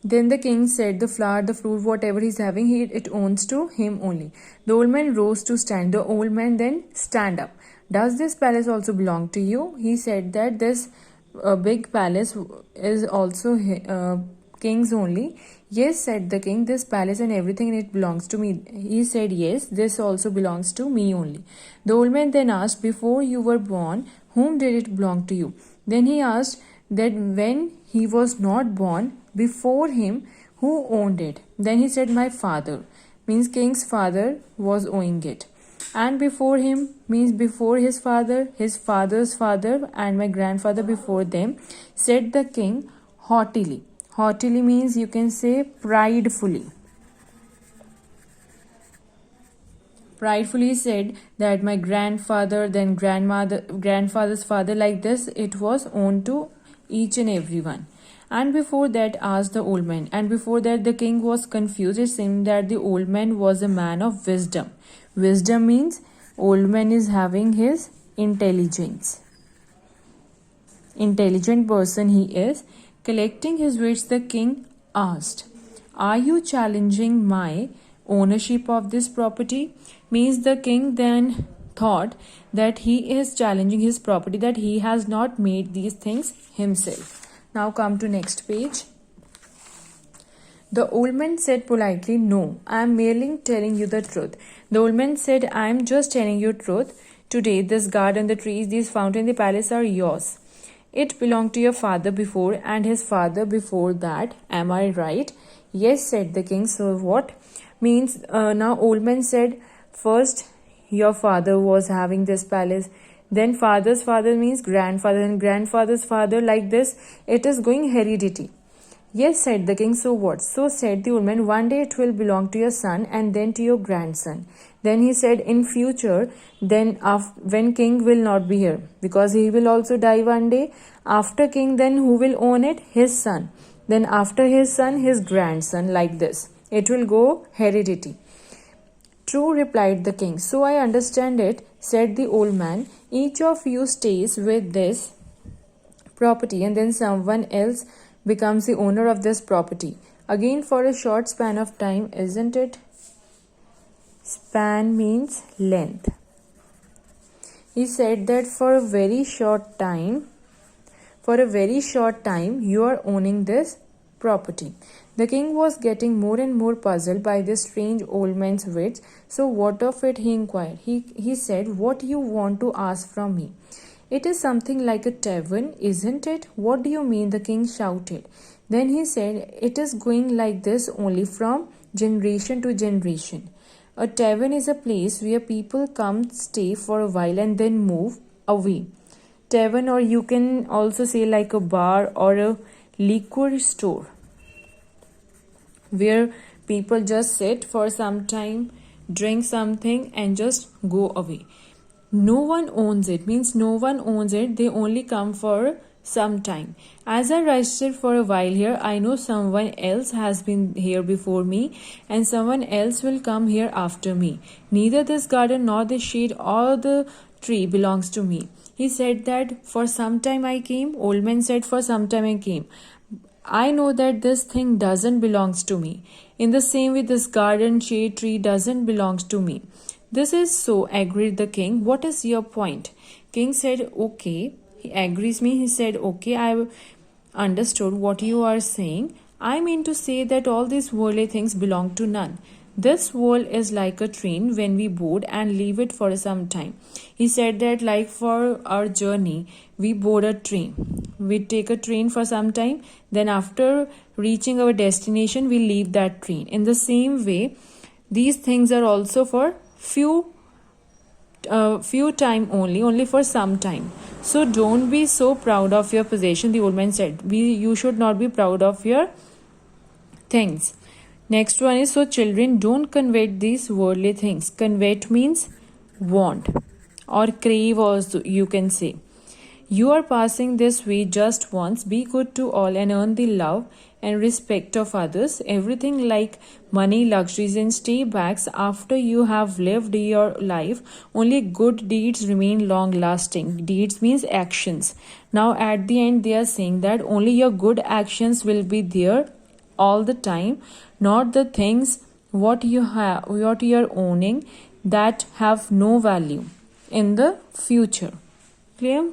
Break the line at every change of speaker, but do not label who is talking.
Then the king said, the flour, the fruit, whatever he's having, it owns to him only. The old man rose to stand. The old man then stand up. Does this palace also belong to you? He said that this big palace is also king's only. Yes, said the king, this palace and everything in it belongs to me. He said, yes, this also belongs to me only. The old man then asked, before you were born, whom did it belong to you? Then he asked that when he was not born, before him, who owned it? Then he said, my father. Means king's father was owning it. And before him means before his father's father, and my grandfather before them, said the king haughtily. Haughtily means you can say pridefully. Pridefully said that my grandfather, then grandfather's father, like this, it was owned to each and everyone. And before that asked the old man. And before that the king was confused. It seemed that the old man was a man of wisdom. Wisdom means old man is having his intelligence. Intelligent person he is. Collecting his wits, the king asked, are you challenging my ownership of this property? Means the king then thought that he is challenging his property, that he has not made these things himself. Now come to next page. The old man said politely, no, I am merely telling you the truth. The old man said, I am just telling you truth. Today this garden, the trees, these fountain, the palace are yours. It belonged to your father before and his father before that. Am I right? Yes, said the king. So what? Means now old man said, first your father was having this palace, then father's father means grandfather, and grandfather's father, like this. It is going heredity. Yes, said the king. So what? So said the old man, one day it will belong to your son and then to your grandson. Then he said, in future, then when king will not be here, because he will also die one day. After king, then who will own it? His son. Then after his son, his grandson, like this. It will go heredity. True, replied the king. So I understand it, said the old man. Each of you stays with this property and then someone else becomes the owner of this property. Again for a short span of time, isn't it? Span means length. He said that for a very short time, you are owning this property. The king was getting more and more puzzled by this strange old man's wits. So what of it, he inquired. He said, what do you want to ask from me? It is something like a tavern, isn't it? What do you mean? The king shouted. Then he said, it is going like this only from generation to generation. A tavern is a place where people come, stay for a while and then move away. Tavern, or you can also say like a bar or a liquor store, where people just sit for some time, drink something and just go away. No one owns it, means no one owns it, they only come for some time. As I rested for a while here, I know someone else has been here before me and someone else will come here after me. Neither this garden nor this shade or the tree belongs to me. He said that for some time I came. Old man said, for some time I came. I know that this thing doesn't belongs to me. In the same way, this garden, shade, tree doesn't belongs to me. This is so, agreed the king. What is your point? King said, okay. He agrees me. He said, okay, I understood what you are saying. I mean to say that all these worldly things belong to none. This world is like a train when we board and leave it for some time. He said that like for our journey, we board a train. We take a train for some time. Then after reaching our destination, we leave that train. In the same way, these things are also for few time only for some time. So don't be so proud of your possession, the old man said. You should not be proud of your things. Next one is, so children, don't covet these worldly things. Covet means want or crave also, you can say. You are passing this way just once. Be good to all and earn the love and respect of others. Everything like money, luxuries and stay backs after you have lived your life. Only good deeds remain long lasting. Deeds means actions. Now at the end they are saying that only your good actions will be there all the time, not the things what you are owning that have no value in the future. Clear?